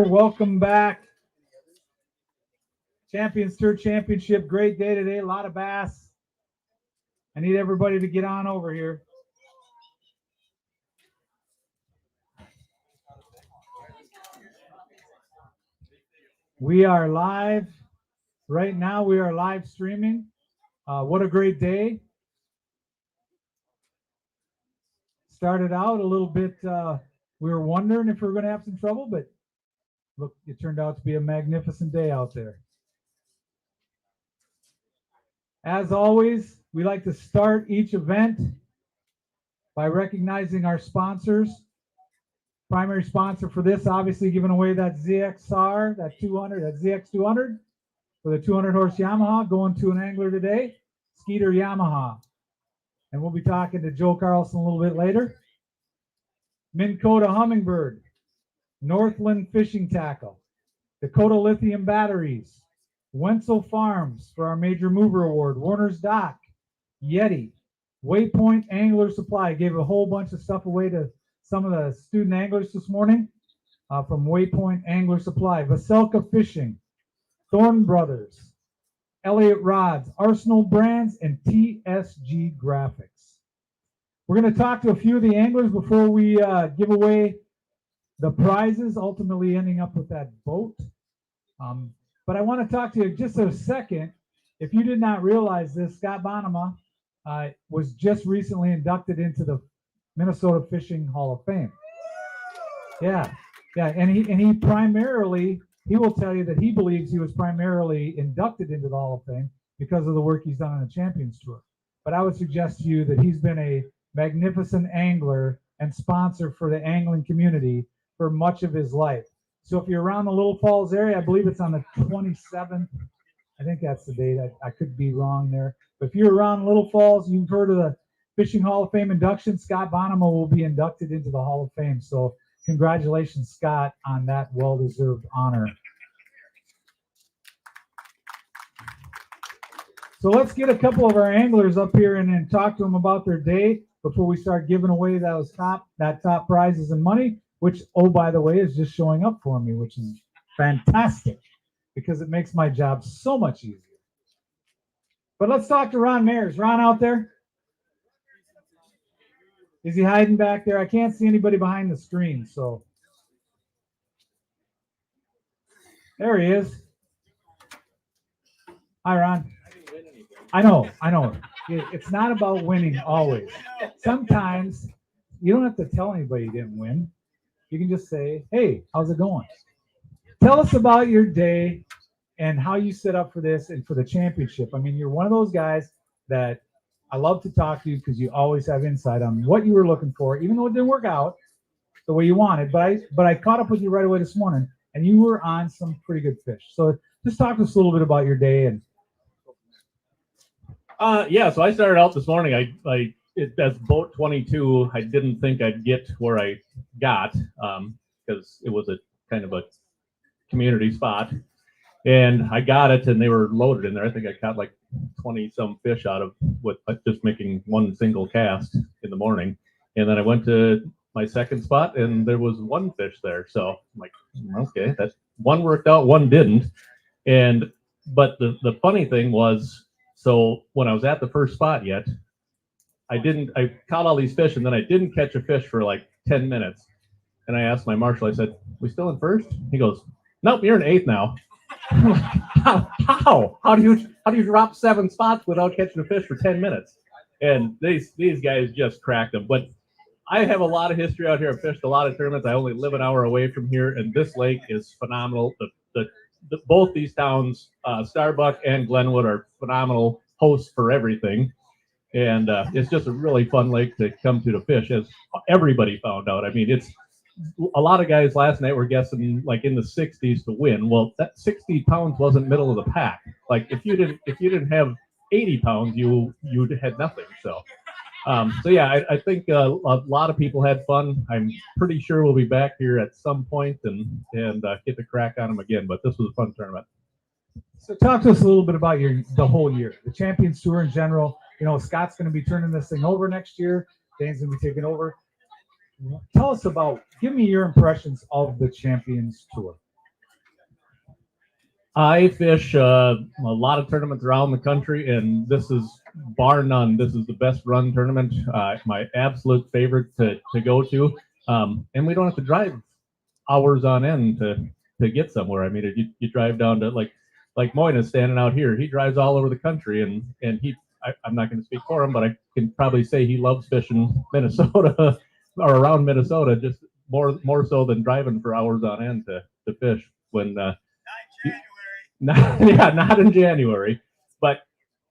Welcome back. Champions Tour Championship. Great day today. A lot of bass. I need everybody to get on over here. We are live. Right now, we are live streaming. What a great day. Started out a little bit, we were wondering if we were going to have some trouble, but look, it turned out to be a magnificent day out there. As always, we like to start each event by recognizing our sponsors. Primary sponsor for this, obviously giving away that ZXR, that 200, that ZX200 for the 200 horse Yamaha, going to an angler today, Skeeter Yamaha. And we'll be talking to Joe Carlson a little bit later. Minn Kota Humminbird, Northland Fishing Tackle, Dakota Lithium Batteries, Wenzel Farms for our Major Mover Award, Warner's Dock, Yeti, Waypoint Angler Supply. Gave a whole bunch of stuff away to some of the student anglers this morning from Waypoint Angler Supply, Veselka Fishing, Thorn Brothers, Elliott Rods, Arsenal Brands, and TSG Graphics. We're going to talk to a few of the anglers before we give away the prizes, ultimately ending up with that boat. But I want to talk to you just a second. If you did not realize this, Scott Bonema was just recently inducted into the Minnesota Fishing Hall of Fame. Yeah, and he primarily, he will tell you that he believes he was primarily inducted into the Hall of Fame because of the work he's done on the Champions Tour. But I would suggest to you that he's been a magnificent angler and sponsor for the angling community for much of his life. So if you're around the Little Falls area, I believe it's on the 27th. I think that's the date. I could be wrong there. But if you're around Little Falls, you've heard of the Fishing Hall of Fame induction. Scott Bonema will be inducted into the Hall of Fame. So congratulations, Scott, on that well-deserved honor. So let's get a couple of our anglers up here and talk to them about their day before we start giving away those top prizes and money, which, oh, by the way, is just showing up for me, which is fantastic because it makes my job so much easier. But let's talk to Ron Mayers. Ron out there? Is he hiding back there? I can't see anybody behind the screen, so. There he is. Hi, Ron. I know. It's not about winning always. Sometimes you don't have to tell anybody you didn't win. You can just say, hey, how's it going? Tell us about your day and how you set up for this and for the championship. I mean, you're one of those guys that I love to talk to you because you always have insight on what you were looking for, even though it didn't work out the way you wanted. But I caught up with you right away this morning, and you were on some pretty good fish. So just talk to us a little bit about your day. And so I started out this morning. That's boat 22. I didn't think I'd get where I got because it was a kind of a community spot. And I got it, and they were loaded in there. I think I caught like 20-some fish out of with just making one single cast in the morning. And then I went to my second spot, and there was one fish there. So I'm like, okay, that one worked out, one didn't. But the funny thing was, so when I was at the first spot yet, I caught all these fish, and then I didn't catch a fish for like 10 minutes. And I asked my marshal, I said, we still in first? He goes, nope, you're in eighth now. I'm like, how do you drop 7 spots without catching a fish for 10 minutes? And these guys just cracked them. But I have a lot of history out here. I've fished a lot of tournaments. I only live an hour away from here, and this lake is phenomenal. Both these towns, Starbuck and Glenwood, are phenomenal hosts for everything. And it's just a really fun lake to come to fish, as everybody found out. I mean, it's a lot of guys last night were guessing like in the 60s to win. Well, that 60 pounds wasn't middle of the pack. Like if you didn't have 80 pounds, you had nothing. So yeah, I think a lot of people had fun. I'm pretty sure we'll be back here at some point and get the crack on them again. But this was a fun tournament. So talk to us a little bit about the whole year, the Champions Tour in general. You know, Scott's going to be turning this thing over next year. Dane's going to be taking over. Tell us give me your impressions of the Champions Tour. I fish a lot of tournaments around the country, and this is bar none. This is the best run tournament. My absolute favorite to go to, and we don't have to drive hours on end to get somewhere. I mean, you drive down to like Moyna's standing out here. He drives all over the country, and I'm not going to speak for him, but I can probably say he loves fishing Minnesota or around Minnesota just more so than driving for hours on end to fish when. Not in January, but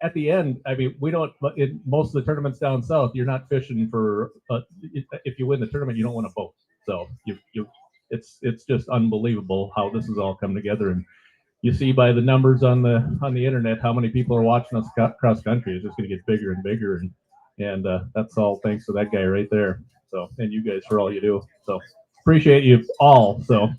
at the end, I mean, we don't. In most of the tournaments down south, you're not fishing for. If you win the tournament, you don't win a boat. So it's just unbelievable how this has all come together, and you see by the numbers on the internet how many people are watching us cross country. It's just going to get bigger and bigger, and that's all thanks to that guy right there. So, and you guys for all you do. So appreciate you all. So.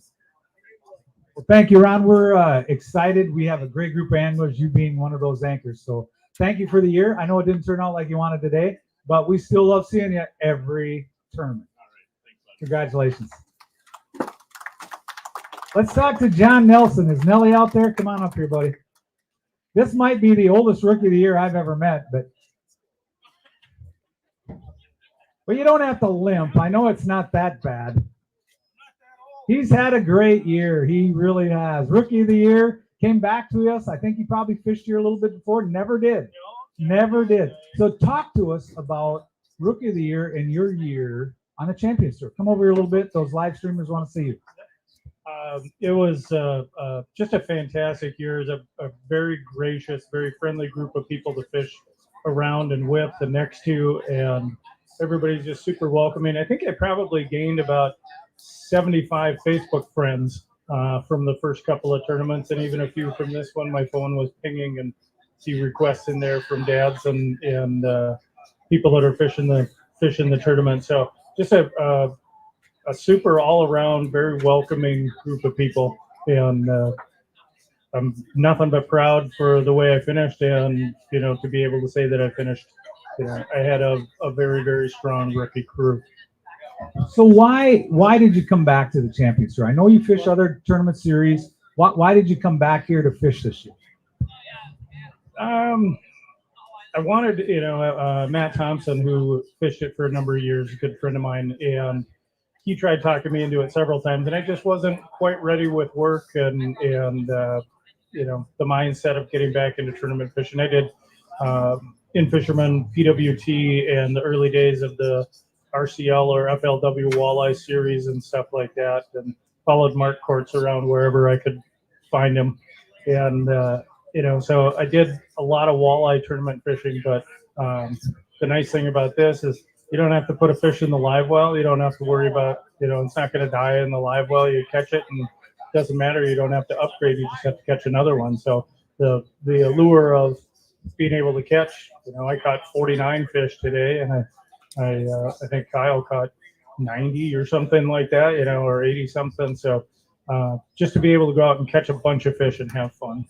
Well, thank you, Ron. We're excited. We have a great group of anglers, you being one of those anchors. So thank you for the year. I know it didn't turn out like you wanted today, but we still love seeing you every tournament. Congratulations. Let's talk to John Nelson. Is Nelly out there? Come on up here, buddy. This might be the oldest rookie of the year I've ever met, but you don't have to limp. I know it's not that bad. He's had a great year. He really has. Rookie of the year, came back to us. I think he probably fished here a little bit before. Never did. Never did. So talk to us about Rookie of the Year and your year on the Champions Tour. Come over here a little bit. Those live streamers want to see you. It was just a fantastic year. It was a very gracious, very friendly group of people to fish around and with and next to, and everybody's just super welcoming. I think I probably gained about 75 Facebook friends from the first couple of tournaments, and even a few from this one. My phone was pinging and see requests in there from dads and people that are fishing the tournament. So just a super all around, very welcoming group of people, and I'm nothing but proud for the way I finished, and to be able to say that I finished. I had a very, very strong rookie crew. So why did you come back to the Champions Tour? I know you fish other tournament series. Why did you come back here to fish this year? I wanted, Matt Thompson, who fished it for a number of years, a good friend of mine, and he tried talking me into it several times, and I just wasn't quite ready with work and the mindset of getting back into tournament fishing. I did in fisherman PWT and the early days of the RCL or FLW walleye series and stuff like that, and followed Mark Courts around wherever I could find him. And, so I did a lot of walleye tournament fishing, but the nice thing about this is you don't have to put a fish in the live well. You don't have to worry about, it's not going to die in the live well. You catch it and it doesn't matter. You don't have to upgrade. You just have to catch another one. So the allure of being able to catch, I caught 49 fish today, and I think Kyle caught 90 or something like that, or 80 something. So just to be able to go out and catch a bunch of fish and have fun.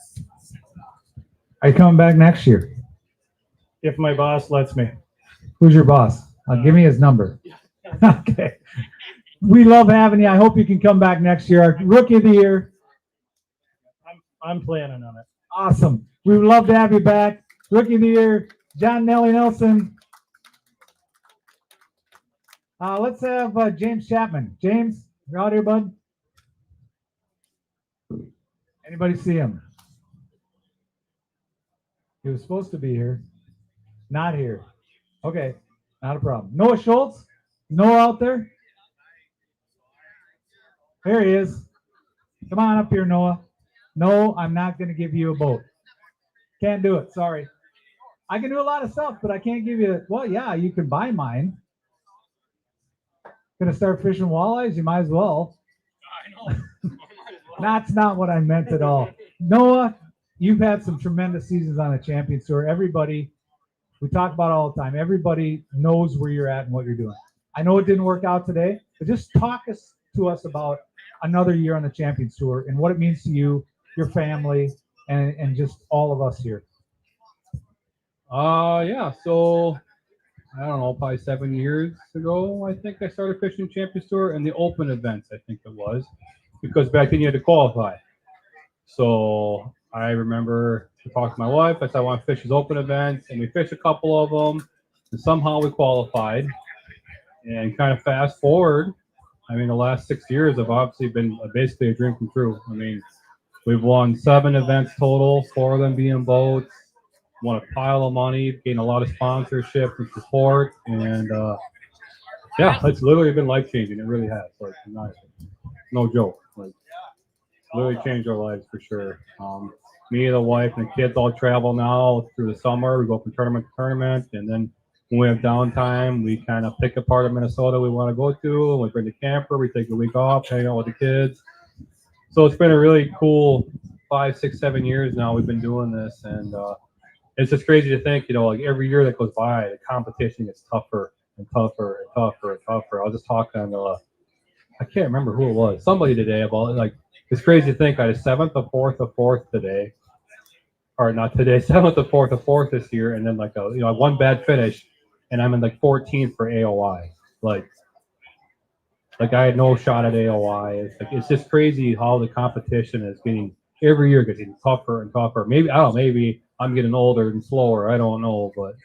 Are you coming back next year? If my boss lets me. Who's your boss? Give me his number. Okay. We love having you. I hope you can come back next year. Our Rookie of the Year. I'm planning on it. Awesome. We would love to have you back. Rookie of the Year, John Nelly Nelson. Let's have James Chapman. James, you're out here, bud. Anybody see him? He was supposed to be here. Not here. Okay, not a problem. Noah Schultz? Noah out there? There he is. Come on up here, Noah. No, I'm not going to give you a boat. Can't do it. Sorry. I can do a lot of stuff, but I can't give you. Well, yeah, you can buy mine. Gonna start fishing walleyes? You might as well. I know. That's not what I meant at all. Noah, you've had some tremendous seasons on the Champions Tour. Everybody, we talk about it all the time. Everybody knows where you're at and what you're doing. I know it didn't work out today, but just talk to us about another year on the Champions Tour and what it means to you, your family, and just all of us here. Yeah, so I don't know, probably 7 years ago, I think I started fishing Champions Tour and the open events, I think it was, because back then you had to qualify. So I remember to talk to my wife. I said, I want to fish these open events, and we fished a couple of them, and somehow we qualified. And kind of fast forward, I mean, the last 6 years have obviously been basically a dream come true. I mean, we've won 7 events total, 4 of them being boats, won a pile of money, gained a lot of sponsorship and support, and yeah, it's literally been life changing. It really has. Like, no joke. Like, literally changed our lives for sure. Me and the wife and the kids all travel now through the summer. We go from tournament to tournament, and then when we have downtime, we kind of pick a part of Minnesota we want to go to, and we bring the camper. We take a week off, hang out with the kids. So it's been a really cool 5, 6, 7 years now we've been doing this, and it's just crazy to think, like every year that goes by, the competition gets tougher and tougher and tougher and tougher. I was just talking to, I can't remember who it was, somebody today about like, it's crazy to think I had 7th or 4th or 4th today, or not today, 7th or 4th or 4th this year, and then like one bad finish, and I'm in like 14th for AOI. Like I had no shot at AOI. It's just crazy how the competition is getting every year getting tougher and tougher. Maybe I don't know, maybe I'm getting older and slower. I don't know, but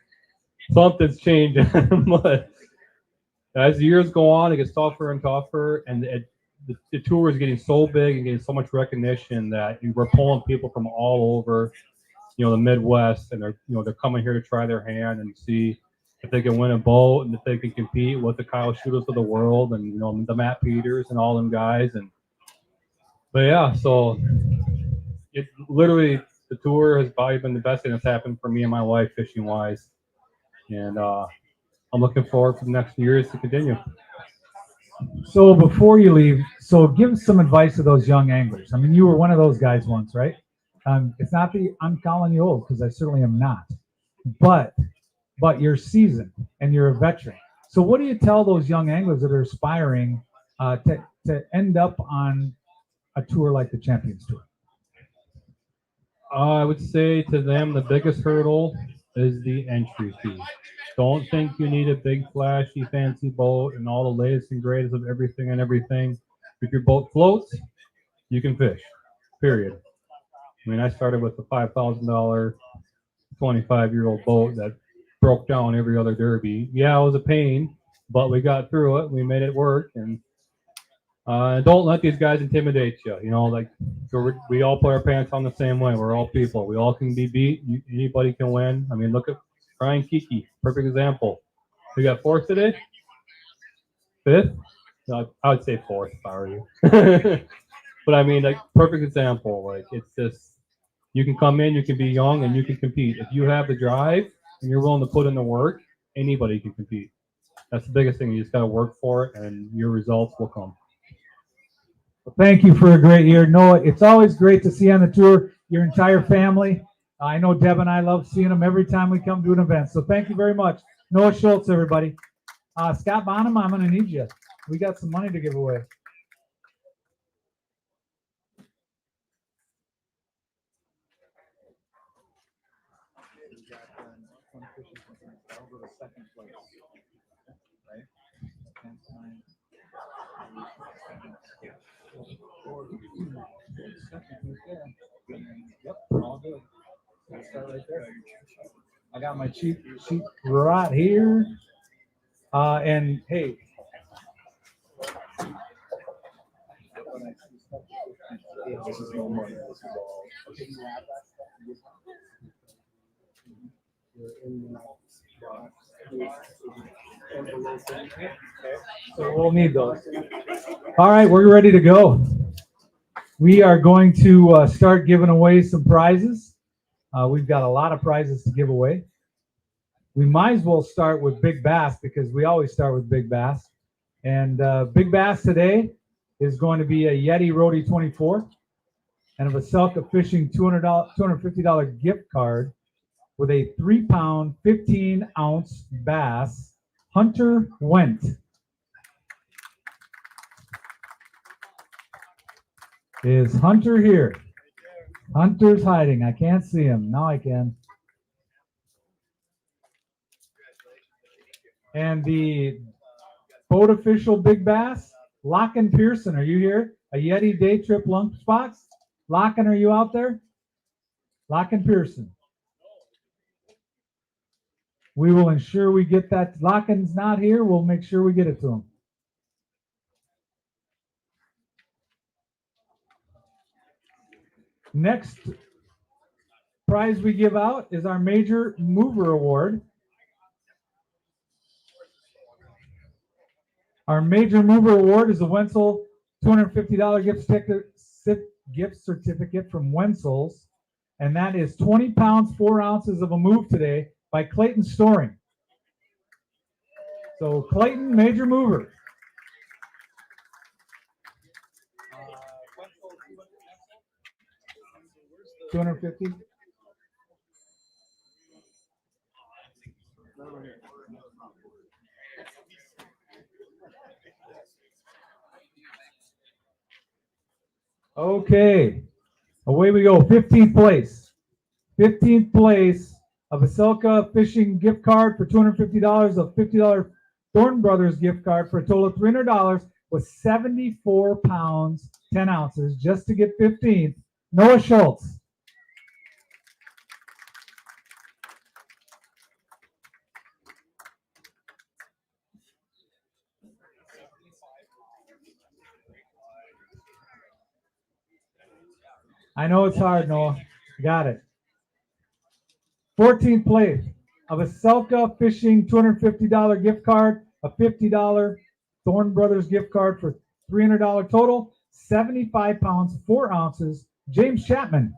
something's changing. But as the years go on, it gets tougher and tougher, and the tour is getting so big and getting so much recognition that we're pulling people from all over, the Midwest, and they're coming here to try their hand and see if they can win a boat and if they can compete with the Kyle Schultz of the world and the Matt Peters and all them guys. But yeah, so it literally, the tour has probably been the best thing that's happened for me and my wife fishing wise, and I'm looking forward for the next few years to continue. So before you leave, so give some advice to those young anglers. I mean, you were one of those guys once, right? It's not that I'm calling you old, because I certainly am not, but you're seasoned and you're a veteran. So what do you tell those young anglers that are aspiring to end up on a tour like the Champions Tour? I would say to them the biggest hurdle is the entry fee. Don't think you need a big, flashy, fancy boat and all the latest and greatest of everything and everything. If your boat floats, you can fish, period. I mean, I started with a $5,000 25-year-old boat that broke down every other derby. Yeah, it was a pain, but we got through it. We made it work, and don't let these guys intimidate you. Like we all put our pants on the same way. We're all people. We all can be beat. Anybody can win. I mean, look at Brian Kiki, perfect example. We got 4th today, 5th. No, I would say 4th if I were you. But I mean, like, perfect example. Like, it's just, you can come in, you can be young, and you can compete. If you have the drive and you're willing to put in the work, anybody can compete. That's the biggest thing. You just got to work for it, and your results will come. Well, thank you for a great year. Noah, it's always great to see on the tour your entire family. I know Deb and I love seeing them every time we come to an event. So thank you very much. Noah Schultz, everybody. Scott Bonham, I'm going to need you. We got some money to give away. I'll go to second place. Right? Yep, all good. Let's start right there. I got my cheat sheet right here. And hey, this is no money. This is all. So we'll need those. All right, we're ready to go. We are going to start giving away some prizes. We've got a lot of prizes to give away. We might as well start with Big Bass because we always start with Big Bass. And Big Bass today is going to be a Yeti Roadie 24 and a Veselka Fishing $250 gift card with a 3-pound, 15-ounce bass, Hunter Went. Is Hunter here? Hunter's hiding. I can't see him. Now I can. And the boat official Big Bass, Lock and Pearson, are you here? A Yeti Day Trip lunchbox. Locken, are you out there? Locken Pearson. We will ensure we get that. Locken's not here. We'll make sure we get it to him. Next prize we give out is our Major Mover Award. Our Major Mover Award is a Wenzel $250 gift certificate from Wenzel's, and that is 20 pounds, 4 ounces of a move today by Clayton Storing. So Clayton, Major Mover. 250. Okay, away we go. 15th place. 15th place, a Veselka Fishing gift card for $250, a $50 Thornton Brothers gift card for a total of $300 with 74 pounds, 10 ounces, just to get 15th. Noah Schultz. I know it's hard, Noah. Got it. 14th place, a Veselka Fishing $250 gift card, a $50 Thornton Brothers gift card for $300 total, 75 pounds, 4 ounces, James Chapman.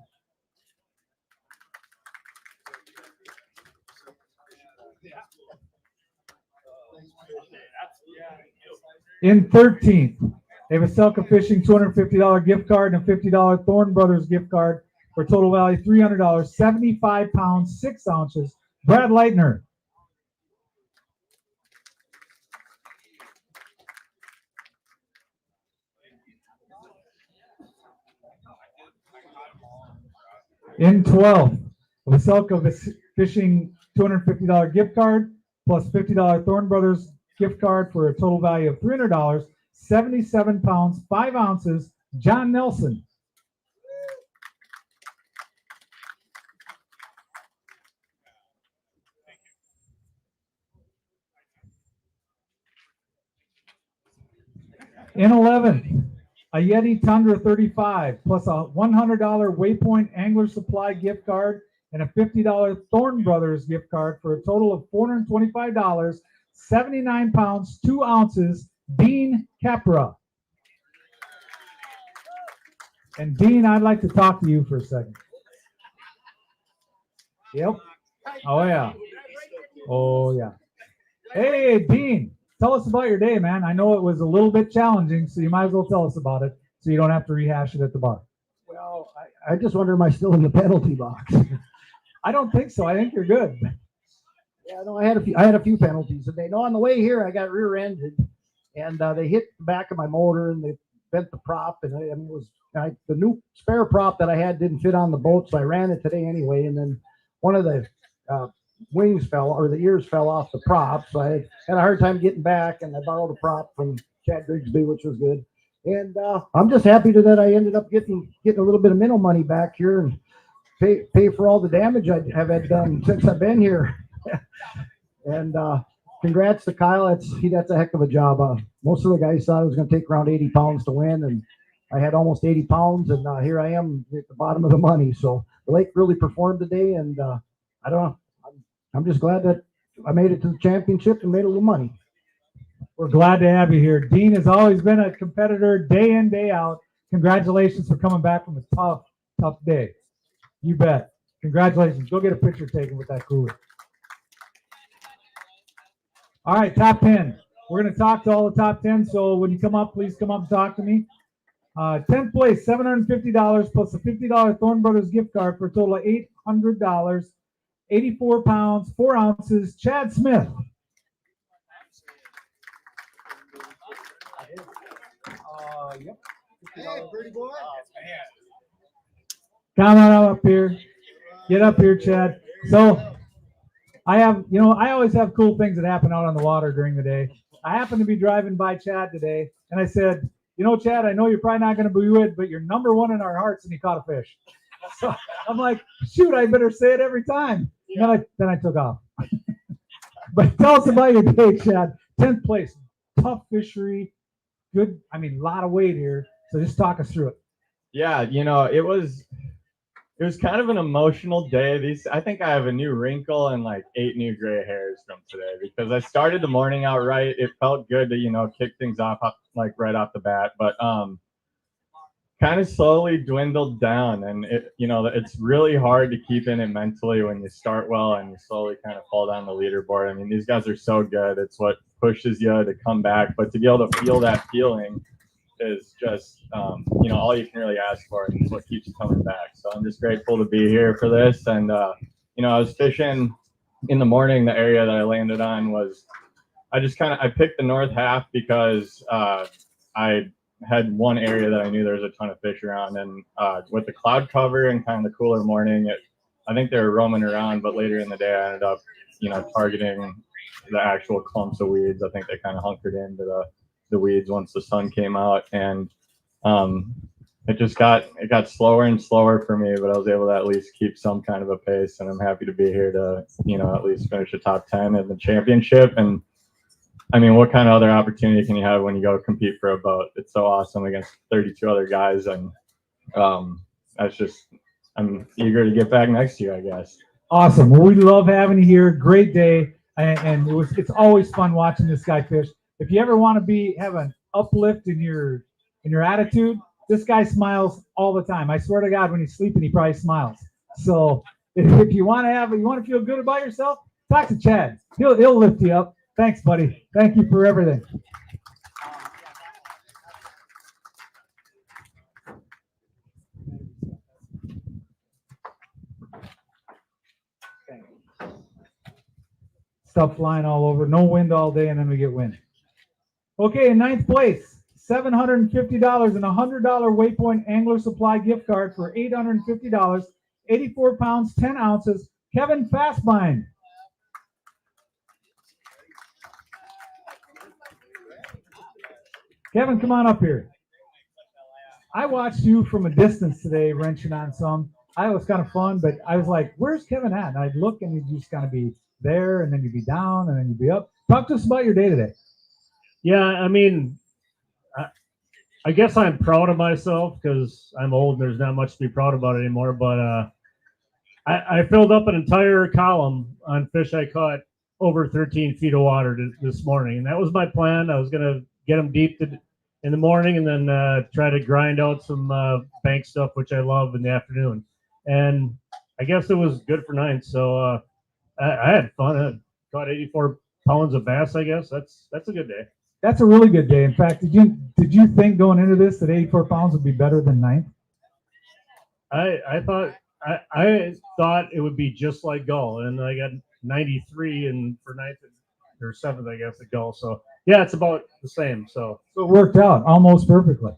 In 13th, a Veselka Fishing $250 gift card and a $50 Thornton Brothers gift card for total value $300, 75 pounds, 6 ounces, Brad Leitner. In 12th, a Veselka Fishing $250 gift card plus $50 Thornton Brothers gift card for a total value of $300, 77 pounds, 5 ounces, John Nelson. In 11th, a Yeti Tundra 35 plus a $100 Waypoint Angler Supply gift card and a $50 Thornton Brothers gift card for a total of $425, 79 pounds, 2 ounces, Dean Capra. And Dean, I'd like to talk to you for a second. Yep. Oh, yeah. Oh, yeah. Hey, Dean, tell us about your day, man. I know it was a little bit challenging, so you might as well tell us about it so you don't have to rehash it at the bar. Well, I just wonder, am I still in the penalty box? I don't think so. I think you're good. Yeah, no, I had a few penalties today. No, on the way here, I got rear-ended, and they hit the back of my motor, and they bent the prop, and it was the new spare prop that I had didn't fit on the boat, so I ran it today anyway, and then one of the wings fell, or the ears fell off the prop, so I had a hard time getting back, and I borrowed a prop from Chad Grigsby, which was good. And I'm just happy that I ended up getting a little bit of minnow money back here and pay for all the damage I have had done since I've been here. And congrats to Kyle. That's a heck of a job. Most of the guys thought I was going to take around 80 pounds to win, and I had almost 80 pounds, and here I am at the bottom of the money. So the lake really performed today, and I don't know. I'm just glad that I made it to the championship and made a little money. We're glad to have you here. Dean has always been a competitor day in, day out. Congratulations for coming back from a tough day. You bet. Congratulations. Go get a picture taken with that cooler. All right, top 10. We're going to talk to all the top 10, so when you come up, please come up and talk to me. 10th place, $750 plus a $50 Thornton Brothers gift card for a total of $800. 84 pounds, 4 ounces, Chad Smith. Yep. Come on up here. Get up here, Chad. So I always have cool things that happen out on the water during the day. I happened to be driving by Chad today, and I said, you know, Chad, I know you're probably not going to be with, but you're number one in our hearts, and he caught a fish. So I'm like, shoot, I better say it every time. Yeah. Then I took off. But tell us about your day, Chad. 10th place, tough fishery, good. I mean, a lot of weight here. So just talk us through it. Yeah, you know, it was kind of an emotional day. I think I have a new wrinkle and like 8 new gray hairs from today because I started the morning out right. It felt good to, you know, kick things off like right off the bat, but kind of slowly dwindled down, and it, you know, it's really hard to keep in it mentally when you start well and you slowly kind of fall down the leaderboard. I mean, these guys are so good. It's what pushes you to come back, but to be able to feel that feeling is just, you know, all you can really ask for, and it's what keeps you coming back. So I'm just grateful to be here for this. And, you know, I was fishing in the morning. The area that I landed on was, I picked the north half because I had one area that I knew there was a ton of fish around, and with the cloud cover and kind of the cooler morning, I think they were roaming around, but later in the day I ended up, you know, targeting the actual clumps of weeds. I think they kind of hunkered into the weeds once the sun came out, and it got slower and slower for me, but I was able to at least keep some kind of a pace, and I'm happy to be here to, you know, at least finish the top 10 in the championship. And I mean, what kind of other opportunity can you have when you go compete for a boat? It's so awesome against 32 other guys, and I'm eager to get back next year, I guess. Awesome. Well, we love having you here. Great day, and it's always fun watching this guy fish. If you ever want to have an uplift in your attitude, this guy smiles all the time. I swear to God, when he's sleeping, he probably smiles. So if you want to feel good about yourself, talk to Chad. He'll lift you up. Thanks, buddy. Thank you for everything. Stuff flying all over. No wind all day, and then we get wind. Okay, in 9th place, $750 and a $100 Waypoint Angler Supply gift card for $850, 84 pounds, 10 ounces, Kevin Fastbind. Kevin, come on up here. I watched you from a distance today wrenching on some. I was kind of fun, but I was like, where's Kevin at? And I'd look, and you'd just kind of be there, and then you'd be down, and then you'd be up. Talk to us about your day today. Yeah, I mean, I guess I'm proud of myself because I'm old and there's not much to be proud about anymore. But I filled up an entire column on fish I caught over 13 feet of water this morning. And that was my plan. I was going to get them deep in the morning and then try to grind out some bank stuff, which I love, in the afternoon. And I guess it was good for 9. So I had fun. I caught 84 pounds of bass, I guess. That's a good day. That's a really good day. In fact, did you think going into this that 84 pounds would be better than 9th? I thought it would be just like Gull, and I got 93 and for 9th or 7th, I guess, at Gull. So yeah, it's about the same. So it worked out almost perfectly.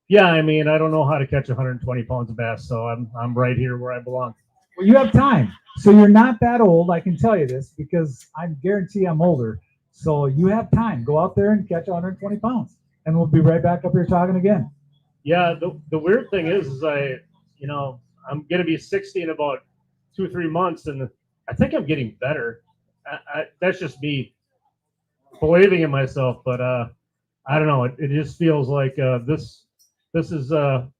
Yeah, I mean, I don't know how to catch 120 pounds of bass, so I'm right here where I belong. Well, you have time, so you're not that old. I can tell you this because I guarantee I'm older. So you have time. Go out there and catch 120 pounds, and we'll be right back up here talking again. Yeah, the weird thing is I'm going to be 60 in about 2 or 3 months, and I think I'm getting better. That's just me believing in myself, but I don't know. It just feels like this is iron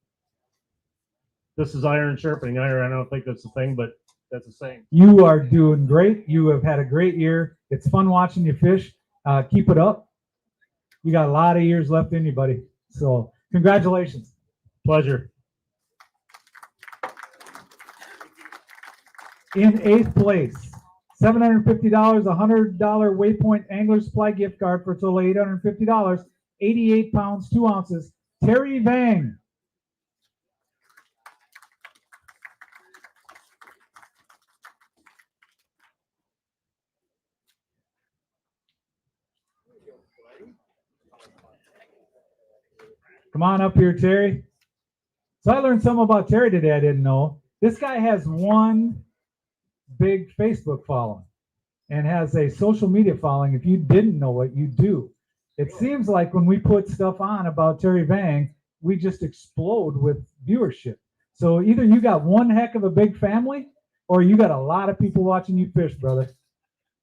sharpening iron. I don't think that's the thing, but that's the same. You are doing great. You have had a great year. It's fun watching you fish. Keep it up. You got a lot of years left in you, buddy. So congratulations. Pleasure. In 8th place, $750, $100 Waypoint Angler Supply gift card for a total of $850, 88 pounds, 2 ounces, Terry Vang. Come on up here, Terry. So I learned something about Terry today I didn't know. This guy has one big Facebook following and has a social media following. If you didn't know it, you do. It seems like when we put stuff on about Terry Vang, we just explode with viewership. So either you got one heck of a big family, or you got a lot of people watching you fish, brother.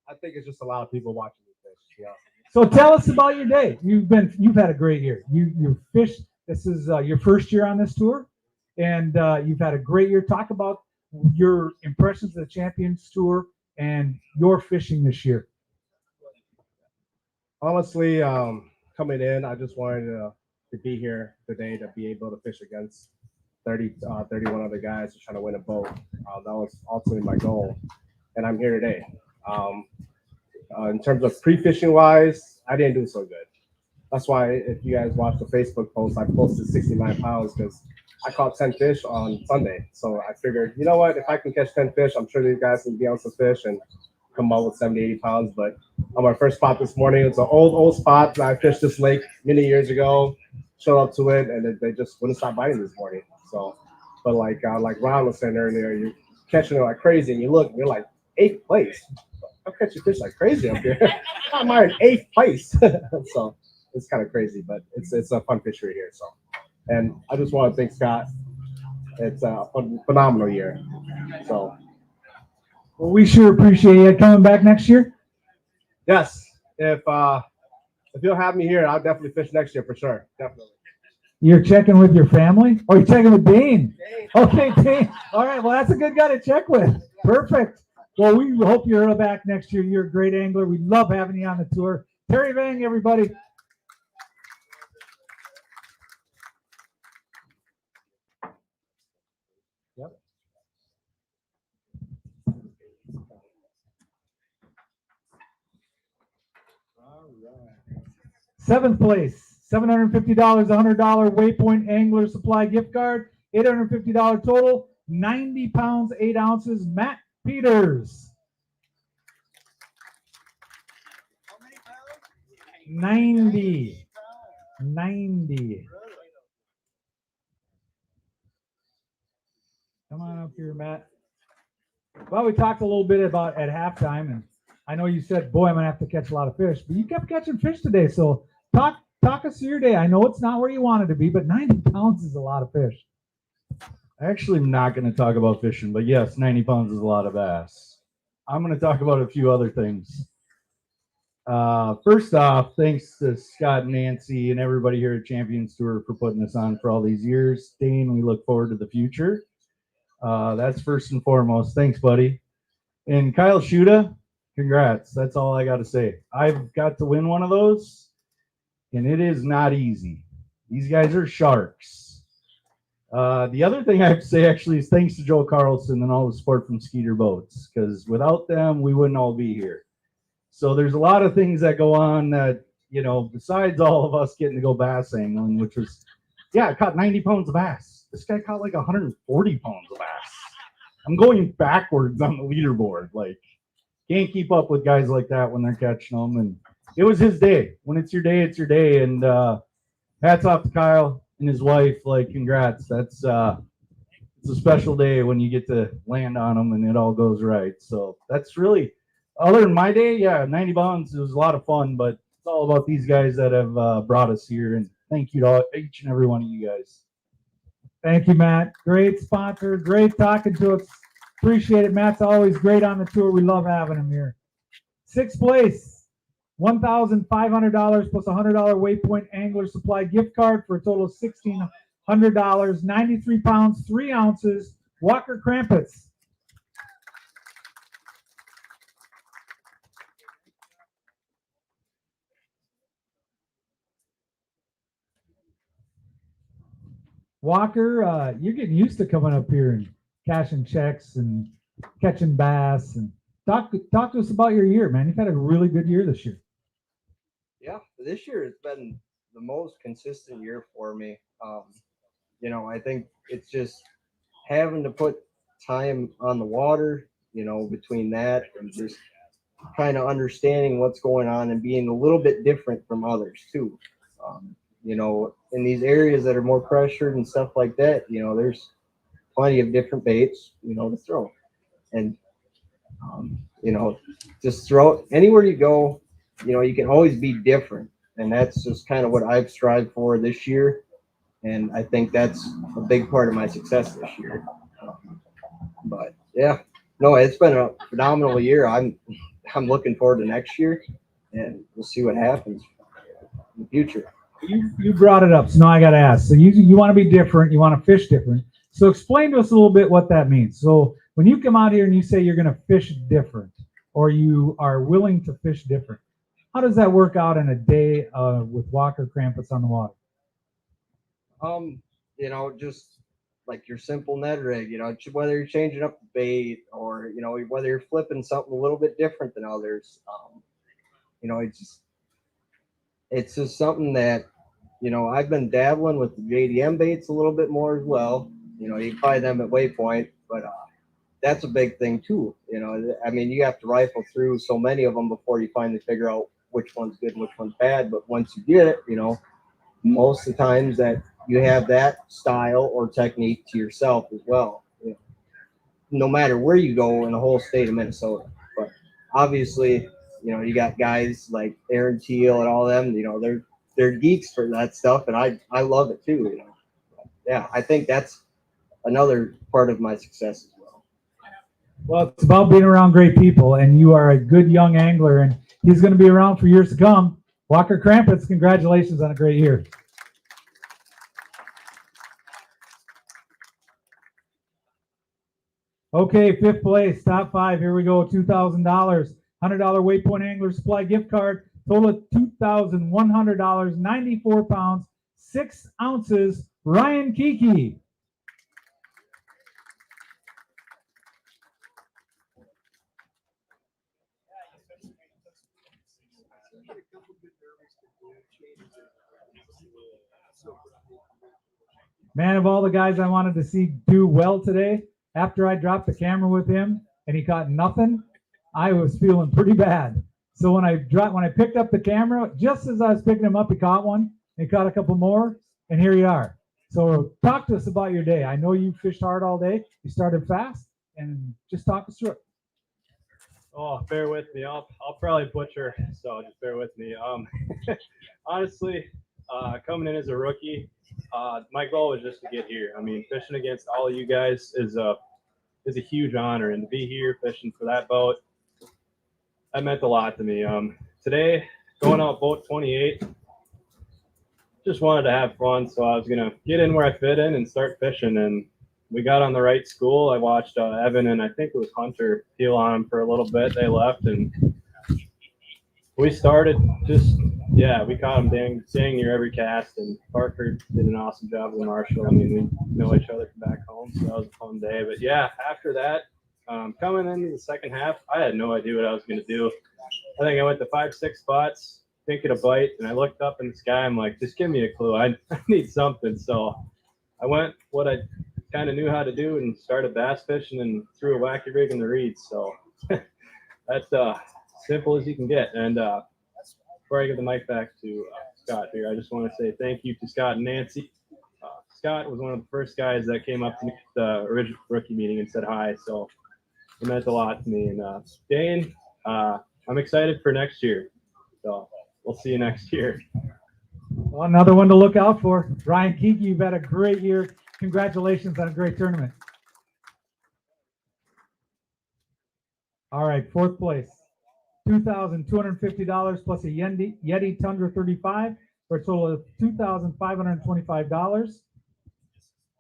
I think it's just a lot of people watching me fish. Yeah. So tell us about your day. You've had a great year. You fished. This is your first year on this tour, and you've had a great year. Talk about your impressions of the Champions Tour and your fishing this year. Honestly, coming in, I just wanted to be here today to be able to fish against 31 other guys to try to win a boat. That was ultimately my goal, and I'm here today. In terms of pre-fishing wise, I didn't do so good. That's why if you guys watch the Facebook post, I posted 69 pounds because I caught 10 fish on Sunday. So I figured, you know what, if I can catch 10 fish, I'm sure these guys can be on some fish and come out with 70, 80 pounds. But on my first spot this morning, it's an old spot. I fished this lake many years ago, showed up to it, and they just wouldn't stop biting this morning. So, but like Ron was saying earlier, you're catching it like crazy, and you look, and you're like 8th place. I'm catching fish like crazy up here. I'm in 8th place. So it's kind of crazy, but it's a fun fishery here. So, and I just want to thank Scott. It's a phenomenal year. So. Well, we sure appreciate you coming back next year. Yes, if you'll have me here, I'll definitely fish next year for sure. Definitely. You're checking with your family? Oh, you're checking with Dane. Okay, Dane. All right. Well, that's a good guy to check with. Perfect. Well, we hope you're back next year. You're a great angler. We love having you on the tour. Terry Vang, everybody. Yep. All right. 7th place, $750, $100 Waypoint Angler Supply gift card, $850 total, 90 pounds, 8 ounces, Matt Peters. How many pounds? 90. 90. Come on up here, Matt. Well, we talked a little bit about at halftime, and I know you said, boy, I'm going to have to catch a lot of fish, but you kept catching fish today. So talk us through your day. I know it's not where you wanted to be, but 90 pounds is a lot of fish. Actually, I'm not going to talk about fishing, but yes, 90 pounds is a lot of bass. I'm going to talk about a few other things. First off, thanks to Scott and Nancy and everybody here at Champions Tour for putting this on for all these years. Dane, we look forward to the future. That's first and foremost. Thanks, buddy. And Kyle Shuda, congrats. That's all I got to say. I've got to win one of those, and it is not easy. These guys are sharks. The other thing I have to say actually is thanks to Joe Carlson and all the support from Skeeter Boats, because without them, we wouldn't all be here. So there's a lot of things that go on that, you know, besides all of us getting to go bass angling, which was, yeah, I caught 90 pounds of bass. This guy caught like 140 pounds of bass. I'm going backwards on the leaderboard. Like, can't keep up with guys like that when they're catching them. And it was his day. When it's your day, it's your day. And hats off to Kyle and his wife. Like, congrats. That's it's a special day when you get to land on them and it all goes right. So that's really, other than my day, yeah, 90 pounds, it was a lot of fun, but it's all about these guys that have brought us here. And thank you to each and every one of you guys. Thank you, Matt. Great sponsor. Great talking to us. Appreciate it. Matt's always great on the tour. We love having him here. 6th place, $1,500 plus $100 Waypoint Angler Supply gift card for a total of $1,600. 93 pounds, 3 ounces, Walker Krampus. Walker, you're getting used to coming up here and cashing checks and catching bass. And talk to us about your year, man. You've had a really good year this year. Yeah, this year it's been the most consistent year for me. You know, I think it's just having to put time on the water, you know, between that and just kind of understanding what's going on and being a little bit different from others too. You know, in these areas that are more pressured and stuff like that, you know, there's plenty of different baits, you know, to throw. And, you know, just throw anywhere you go, you know, you can always be different. And that's just kind of what I've strived for this year. And I think that's a big part of my success this year. But yeah, no, it's been a phenomenal year. I'm looking forward to next year, and we'll see what happens in the future. You brought it up, so now I got to ask. So you want to be different, you want to fish different. So explain to us a little bit what that means. So when you come out here and you say you're going to fish different, or you are willing to fish different, how does that work out in a day with Walker Krampus on the water? You know, just like your simple Ned rig, you know, whether you're changing up the bait or, you know, whether you're flipping something a little bit different than others, you know, it's just something that, you know, I've been dabbling with the JDM baits a little bit more as well. You know, you can find them at Waypoint, but that's a big thing too. You know, I mean, you have to rifle through so many of them before you finally figure out which one's good and which one's bad. But once you get it, you know, most of the times that you have that style or technique to yourself as well, you know, no matter where you go in the whole state of Minnesota. But obviously, you know, you got guys like Aaron Teal and all them, you know, they're geeks for that stuff, and I love it too, you know. But yeah, I think that's another part of my success as well. Well, it's about being around great people, and you are a good young angler, and he's going to be around for years to come. Walker Krampus, congratulations on a great year. Okay, fifth place, top five. Here we go. $2,000, $100 Waypoint Angler Supply gift card. Total of $2,100, 94 pounds, 6 ounces. Ryan Kiki. Man, of all the guys I wanted to see do well today, after I dropped the camera with him and he caught nothing, I was feeling pretty bad. So when I picked up the camera, just as I was picking him up, he caught one. He caught a couple more, and here you are. So talk to us about your day. I know you fished hard all day. You started fast, and just talk us through it. Oh, bear with me. I'll probably butcher, so just bear with me. Honestly, coming in as a rookie, my goal was just to get here. I mean, fishing against all of you guys is a huge honor, and to be here fishing for that boat, that meant a lot to me. Today, going out boat 28, just wanted to have fun, so I was gonna get in where I fit in and start fishing. And we got on the right school. I watched Evan and I think it was Hunter peel on him for a little bit. They left, and we started we caught him dang near every cast. And Parker did an awesome job with Marshall. I mean, we know each other from back home, so that was a fun day. But yeah, after that, coming into the second half, I had no idea what I was gonna do. I think I went to 5-6 spots, thinking a bite, and I looked up in the sky. I'm like, just give me a clue. I need something. So I went what I kind of knew how to do and started bass fishing and threw a wacky rig in the reeds. So that's simple as you can get. And before I give the mic back to Scott here, I just want to say thank you to Scott and Nancy. Scott was one of the first guys that came up to me at the original rookie meeting and said hi. So it meant a lot to me. And Dane, I'm excited for next year. So we'll see you next year. Well, another one to look out for. Ryan Kiki, you've had a great year. Congratulations on a great tournament. All right, fourth place. $2,250 plus a Yeti Tundra 35 for a total of $2,525.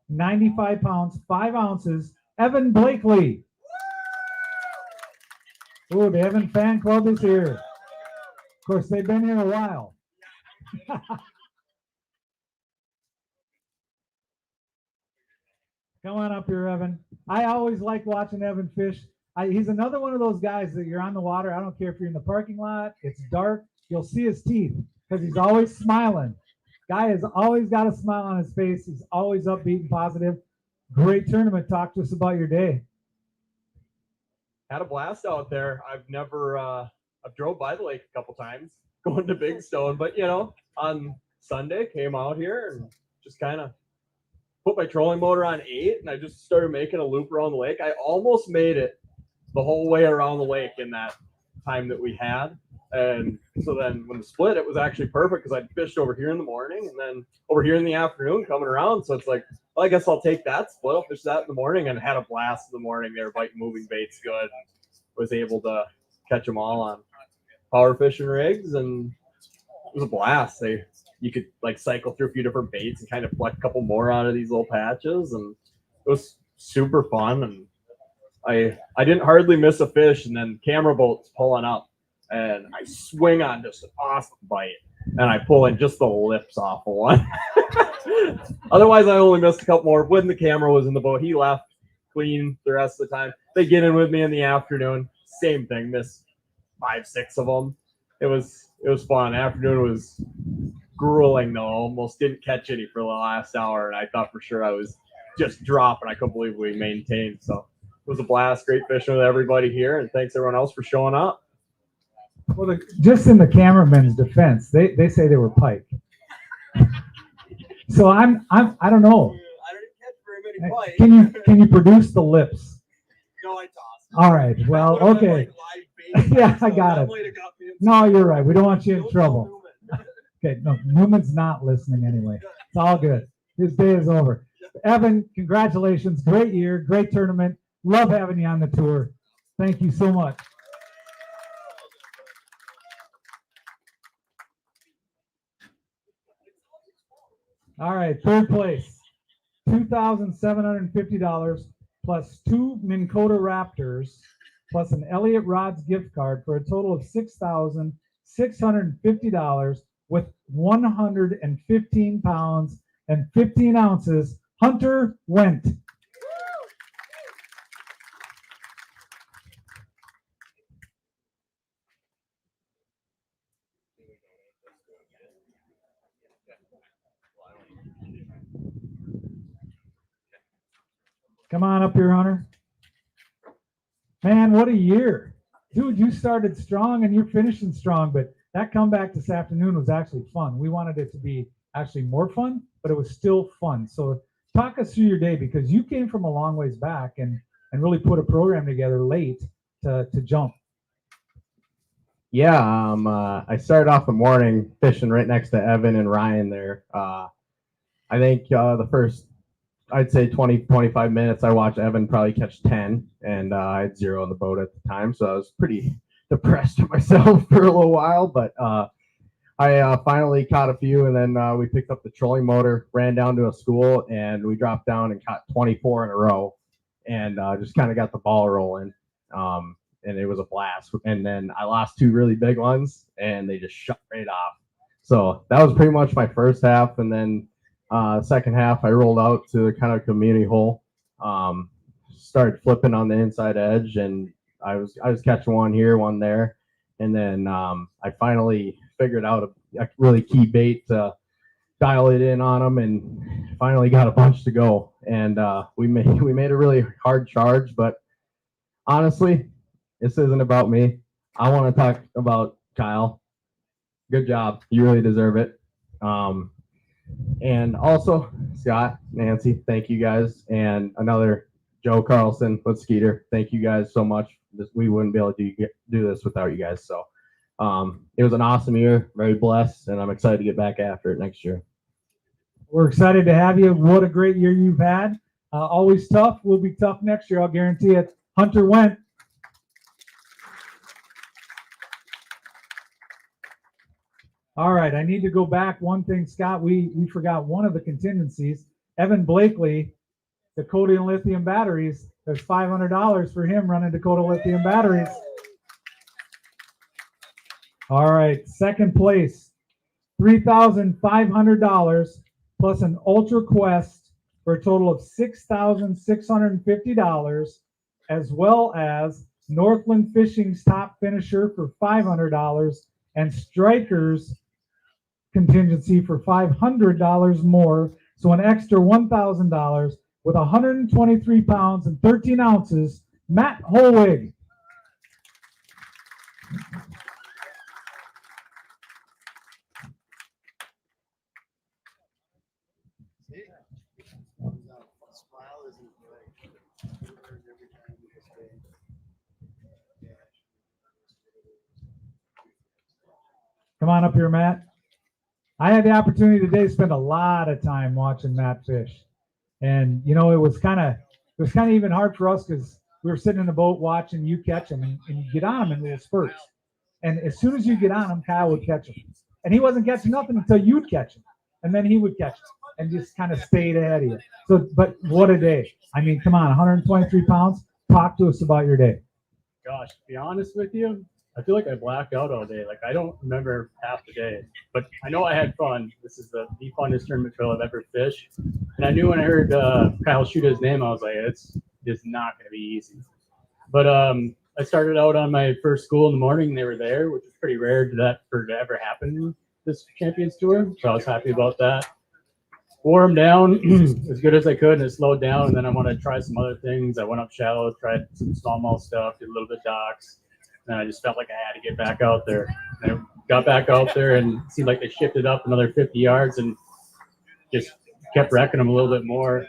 95 pounds, 5 ounces. Evan Blakely. Oh, the Evan fan club is here. Of course, they've been here a while. Come on up here, Evan. I always like watching Evan fish. He's another one of those guys that you're on the water. I don't care if you're in the parking lot, it's dark, you'll see his teeth because he's always smiling. Guy has always got a smile on his face. He's always upbeat and positive. Great tournament. Talk to us about your day. Had a blast out there. I've drove by the lake a couple times going to Big Stone, but on Sunday came out here and just kind of put my trolling motor on 8 and I just started making a loop around the lake. I almost made it the whole way around the lake in that time that we had. And so then when the split, it was actually perfect because I'd fished over here in the morning and then over here in the afternoon coming around. So it's like, well, I guess I'll take that split. I'll fish that in the morning, and had a blast in the morning. They were biting moving baits good. Was able to catch them all on power fishing rigs, and it was a blast. You could like cycle through a few different baits and kind of pluck a couple more out of these little patches, and it was super fun. And I didn't hardly miss a fish, and then camera boat's pulling up, and I swing on just an awesome bite, and I pull in just the lips off of one. Otherwise, I only missed a couple more. When the camera was in the boat, he left clean the rest of the time. They get in with me in the afternoon. Same thing. Missed 5, 6 of them. It was fun. Afternoon was grueling though. Almost didn't catch any for the last hour, and I thought for sure I was just dropping. I couldn't believe we maintained. So it was a blast. Great fishing with everybody here, and thanks everyone else for showing up. Well, just in the cameraman's defense, they say they were pike. So I don't know. I didn't catch very many bites. Can you produce the lips? No, I tossed. All right. Well, okay. Yeah, I got it. No, you're right. We don't want you in trouble. Okay. No, Newman's not listening anyway. It's all good. His day is over. Evan, congratulations. Great year. Great tournament. Love having you on the tour. Thank you so much. All right, third place, $2,750 plus 2 Minn Kota Raptors plus an Elliott Rods gift card for a total of $6,650 with 115 pounds and 15 ounces. Hunter Wendt. Come on up here, Hunter. Man, what a year. Dude, you started strong and you're finishing strong, but that comeback this afternoon was actually fun. We wanted it to be actually more fun, but it was still fun. So talk us through your day, because you came from a long ways back and really put a program together late to jump. Yeah, I started off the morning fishing right next to Evan and Ryan there. I think the first, I'd say 20, 25 minutes, I watched Evan probably catch 10, and I had 0 on the boat at the time, so I was pretty depressed with myself for a little while, but I finally caught a few, and then we picked up the trolling motor, ran down to a school, and we dropped down and caught 24 in a row, and just kind of got the ball rolling, and it was a blast. And then I lost 2 really big ones, and they just shut right off. So that was pretty much my first half, and then second half, I rolled out to kind of community hole, started flipping on the inside edge, and I was catching one here, one there, and then I finally figured out a really key bait to dial it in on them, and finally got a bunch to go. And we made a really hard charge, but honestly, this isn't about me. I want to talk about Kyle. Good job. You really deserve it. And also, Scott, Nancy, thank you guys. And another Joe Carlson with Skeeter. Thank you guys so much. We wouldn't be able to do this without you guys. So it was an awesome year, very blessed, and I'm excited to get back after it next year. We're excited to have you. What a great year you've had. Always tough. We'll be tough next year, I'll guarantee it. Hunter Wendt. All right, I need to go back one thing, Scott. We forgot one of the contingencies. Evan Blakely, Dakota Lithium Batteries. There's $500 for him running Dakota Lithium Batteries. All right, second place, $3,500 plus an Ultra Quest for a total of $6,650, as well as Northland Fishing's top finisher for $500 and Strikers contingency for $500 more, so an extra $1,000 with 123 pounds and 13 ounces. Matt Holwig. Come on up here, Matt. I had the opportunity today to spend a lot of time watching Matt fish. And, you know, it was kind of even hard for us because we were sitting in the boat watching you catch them, and you get on them in little spurts. And as soon as you get on them, Kyle would catch them. And he wasn't catching nothing until you'd catch him. And then he would catch them and just kind of stayed ahead of you. So, but what a day. I mean, come on, 123 pounds. Talk to us about your day. Gosh, to be honest with you, I feel like I blacked out all day. Like, I don't remember half the day, but I know I had fun. This is the funnest tournament trail I've ever fished. And I knew when I heard Kyle shoot his name, I was like, it's not going to be easy. But I started out on my first school in the morning, and they were there, which is pretty rare for it to ever happen this Champions Tour. So I was happy about that. Wore them down as good as I could, and it slowed down. And then I wanted to try some other things. I went up shallow, tried some smallmouth stuff, did a little bit of docks. And I just felt like I had to get back out there. And I got back out there, and it seemed like they shifted up another 50 yards and just kept wrecking them a little bit more.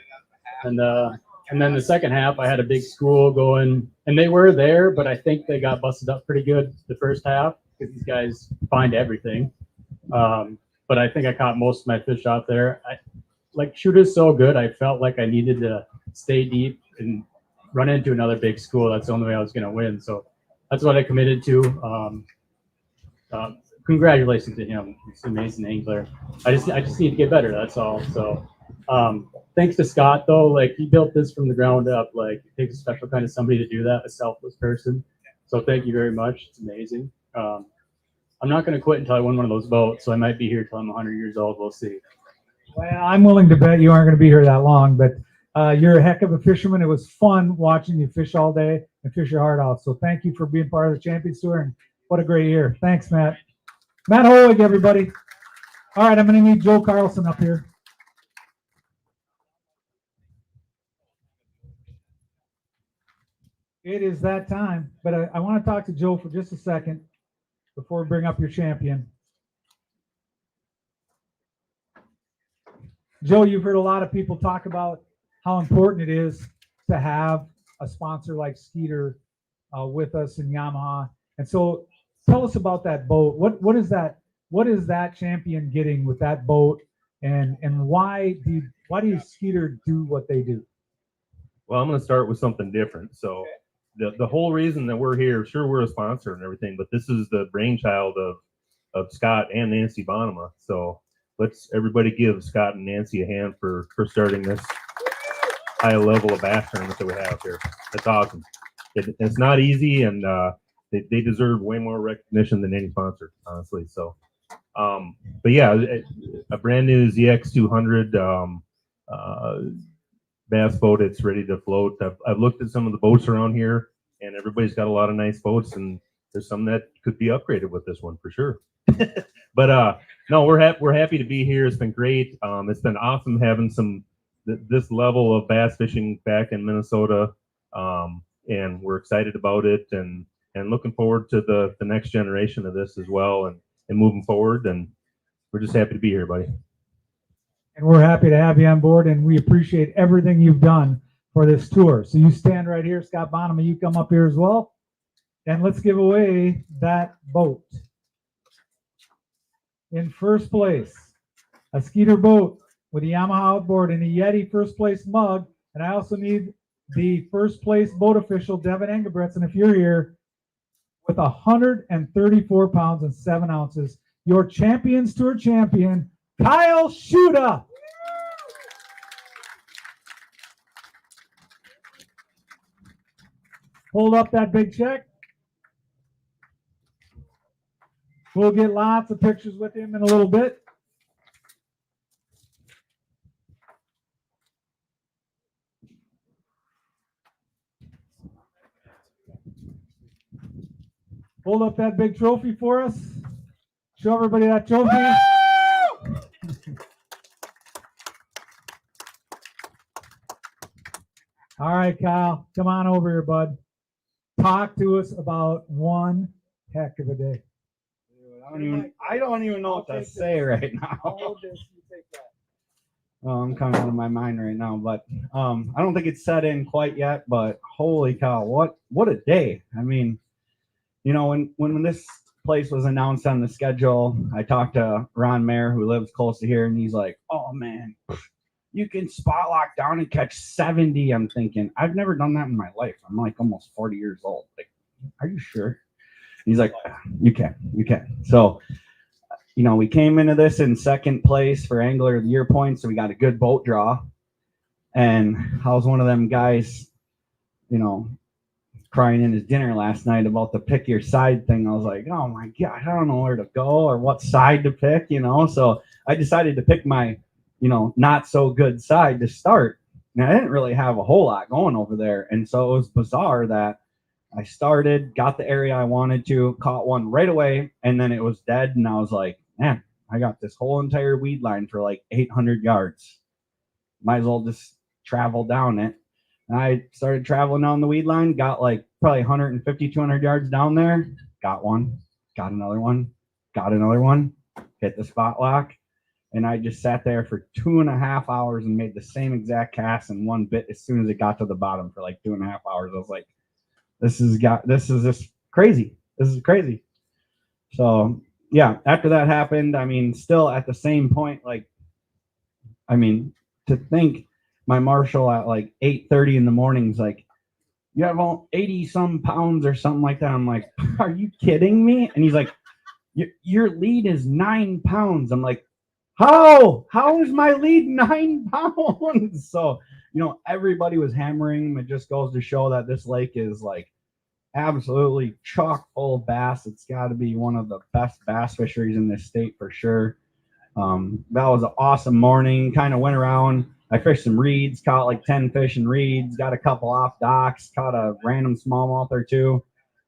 And then the second half, I had a big school going, and they were there, but I think they got busted up pretty good the first half because these guys find everything. But I think I caught most of my fish out there. Like, shoot is so good, I felt like I needed to stay deep and run into another big school. That's the only way I was going to win. So that's what I committed to. Congratulations to him. He's an amazing angler. I just need to get better. That's all. So thanks to Scott, though. Like, he built this from the ground up. Like, it takes a special kind of somebody to do that, a selfless person. So thank you very much. It's amazing. I'm not going to quit until I win one of those boats. So I might be here till I'm 100 years old. We'll see. Well, I'm willing to bet you aren't going to be here that long, but you're a heck of a fisherman. It was fun watching you fish all day and fish your heart out. So thank you for being part of the Champions Tour, and what a great year. Thanks, Matt. Matt Hoig, everybody. All right, I'm going to need Joe Carlson up here. It is that time, but I want to talk to Joe for just a second before we bring up your champion. Joe, you've heard a lot of people talk about how important it is to have a sponsor like Skeeter with us in Yamaha. And so tell us about that boat. What is that champion getting with that boat, and why do Skeeter do what they do? Well, I'm going to start with something different. So the whole reason that we're here, sure, we're a sponsor and everything, but this is the brainchild of Scott and Nancy Bonema. So let's everybody give Scott and Nancy a hand for starting this high level of bass tournament that we have here. That's awesome. It's not easy, and they deserve way more recognition than any sponsor, honestly. So, but yeah, a brand new ZX200 bass boat. It's ready to float. I've looked at some of the boats around here, and everybody's got a lot of nice boats, and there's some that could be upgraded with this one for sure. But no, we're happy to be here. It's been great. It's been awesome having this level of bass fishing back in Minnesota, and we're excited about it, and looking forward to the next generation of this as well, and moving forward. And we're just happy to be here, buddy. And we're happy to have you on board, and we appreciate everything you've done for this tour. So you stand right here, Scott Bonema, you come up here as well, and let's give away that boat. In first place, a Skeeter boat with a Yamaha outboard and a Yeti first place mug. And I also need the first place boat official, Devin Engelbretson, if you're here, with 134 pounds and 7 ounces, your Champions Tour champion, Kyle Schuda. Hold up that big check. We'll get lots of pictures with him in a little bit. Hold up that big trophy for us. Show everybody that trophy. All right, Kyle, come on over here, bud. Talk to us about one heck of a day. I don't even know what to say right now. I'm kind of out of my mind right now, but I don't think it's set in quite yet. But holy cow, what a day! I mean, you know, when this place was announced on the schedule, I talked to Ron Mayer, who lives close to here, and he's like, "Oh man, you can spot lock down and catch 70." I'm thinking, I've never done that in my life. I'm like almost 40 years old. Like, are you sure? He's like, you can. So, we came into this in second place for Angler of the Year points, so we got a good boat draw. And I was one of them guys, crying in his dinner last night about the pick your side thing. I was like, oh my God, I don't know where to go or what side to pick, So I decided to pick my, not so good side to start. Now, I didn't really have a whole lot going over there. And so it was bizarre that I started, got the area I wanted to, caught one right away, and then it was dead. And I was like, man, I got this whole entire weed line for like 800 yards. Might as well just travel down it. And I started traveling down the weed line, got like probably 150, 200 yards down there, got one, got another one, hit the spot lock. And I just sat there for 2.5 hours and made the same exact cast in one bit as soon as it got to the bottom for like 2.5 hours. I was like, this is just crazy. This is crazy. So yeah, after that happened, still at the same point, to think my marshal at like 8:30 in the morning is like, you have 80 some pounds or something like that. I'm like, are you kidding me? And he's like, your lead is 9 pounds. I'm like, how is my lead 9 pounds? So, everybody was hammering. It just goes to show that this lake is like absolutely chock full of bass. It's got to be one of the best bass fisheries in this state for sure. That was an awesome morning. Kind of went around. I fished some reeds, caught like 10 fish in reeds, got a couple off docks, caught a random smallmouth or two.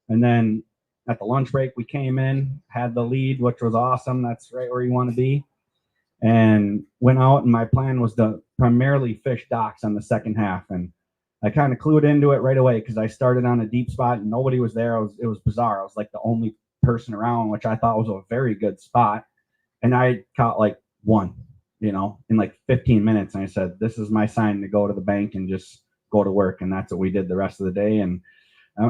And then at the lunch break, we came in, had the lead, which was awesome. That's right where you want to be. And went out, and my plan was to primarily fish docks on the second half. And I kind of clued into it right away because I started on a deep spot and nobody was there. It was bizarre. I was like the only person around, which I thought was a very good spot. And I caught like one, in like 15 minutes. And I said, this is my sign to go to the bank and just go to work. And that's what we did the rest of the day. And I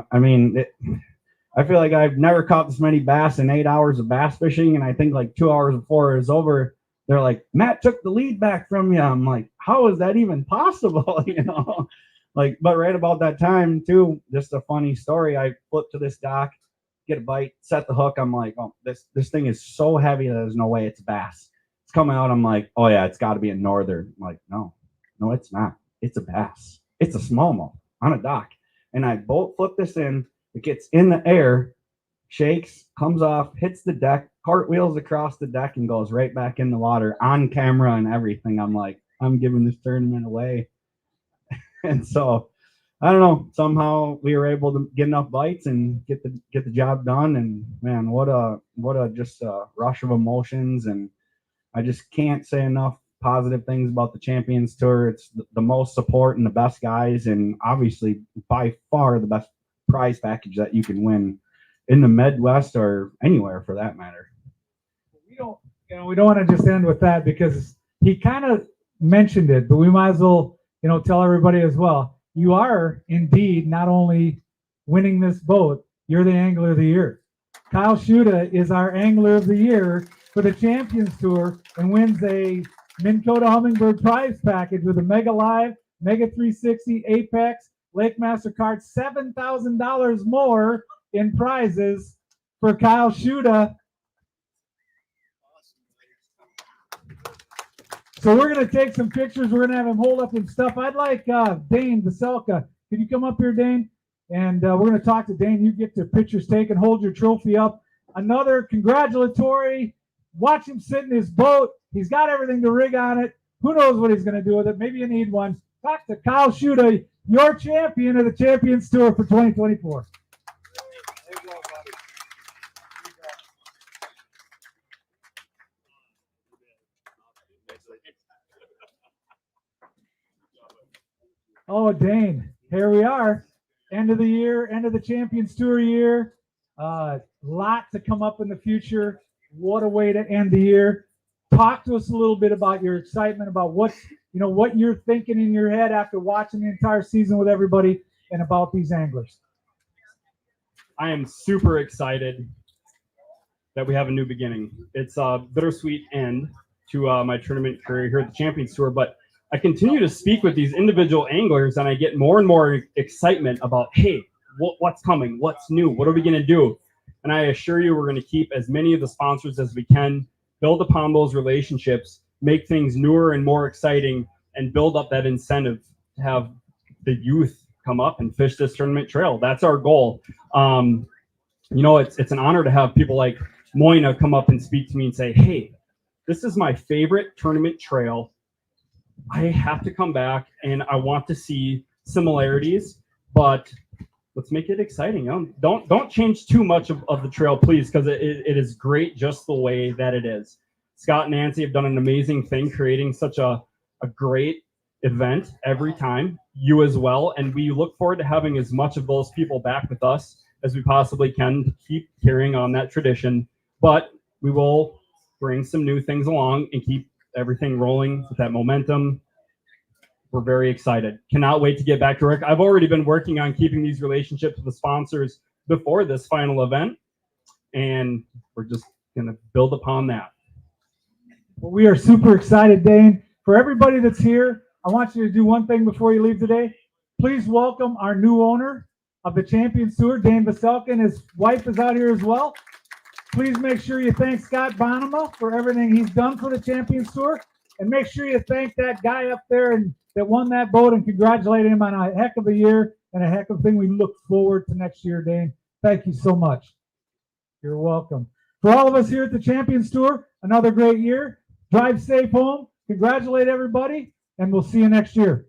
feel like I've never caught this many bass in 8 hours of bass fishing. And I think like 2 hours before it was over, they're like, Matt took the lead back from you. I'm like, how is that even possible? But right about that time too, just a funny story. I flipped to this dock, get a bite, set the hook. I'm like, oh, this thing is so heavy that there's no way it's bass. It's coming out. I'm like, oh yeah, it's got to be a northern. I'm like, no, it's not. It's a bass. It's a smallmouth on a dock. And I boat flip this in. It gets in the air, shakes, comes off, hits the deck, cartwheels across the deck, and goes right back in the water on camera and everything. I'm like, I'm giving this tournament away. And so, I don't know. Somehow we were able to get enough bites and get the job done. And man, what a just a rush of emotions. And I just can't say enough positive things about the Champions Tour. It's the most support and the best guys, and obviously by far the best prize package that you can win in the Midwest or anywhere for that matter. We don't want to just end with that because he kind of mentioned it, but we might as well, tell everybody as well. You are indeed not only winning this boat, you're the Angler of the Year. Kyle Schuda is our Angler of the Year for the Champions Tour and wins a Minn Kota Hummingbird prize package with a Mega Live, Mega 360, Apex, Lake Master card, $7,000 more in prizes for Kyle Schuda. So we're going to take some pictures. We're going to have him hold up some stuff. I'd like Dane Veselka. Can you come up here, Dane? And we're going to talk to Dane. You get the pictures taken. Hold your trophy up. Another congratulatory. Watch him sit in his boat. He's got everything to rig on it. Who knows what he's going to do with it? Maybe you need one. Talk to Kyle Schuda, your champion of the Champions Tour for 2024. Oh, Dane, here we are. End of the year, end of the Champions Tour year. Lot to come up in the future. What a way to end the year. Talk to us a little bit about your excitement, about what you're thinking in your head after watching the entire season with everybody and about these anglers. I am super excited. that we have a new beginning. It's a bittersweet end to my tournament career here at the Champions Tour, but I continue to speak with these individual anglers and I get more and more excitement about, hey, what's coming? What's new? What are we going to do? And I assure you, we're going to keep as many of the sponsors as we can, build upon those relationships, make things newer and more exciting, and build up that incentive to have the youth come up and fish this tournament trail. That's our goal. It's an honor to have people like Moina come up and speak to me and say, hey, this is my favorite tournament trail. I have to come back and I want to see similarities, but let's make it exciting. Don't change too much of the trail, please, because it is great just the way that it is. Scott and Nancy have done an amazing thing creating such a great event every time, you as well, and we look forward to having as much of those people back with us as we possibly can to keep carrying on that tradition, but we will bring some new things along and keep everything rolling with that momentum. We're very excited. Cannot wait to get back to work. I've already been working on keeping these relationships with the sponsors before this final event, and we're just going to build upon that. Well, we are super excited, Dane. For everybody that's here, I want you to do one thing before you leave today. Please welcome our new owner of the Champions Tour, Dane Veselka. His wife is out here as well. Please make sure you thank Scott Bonema for everything he's done for the Champions Tour. And make sure you thank that guy up there that won that boat and congratulate him on a heck of a year and a heck of a thing. We look forward to next year, Dane. Thank you so much. You're welcome. For all of us here at the Champions Tour, another great year. Drive safe home. Congratulate everybody, and we'll see you next year.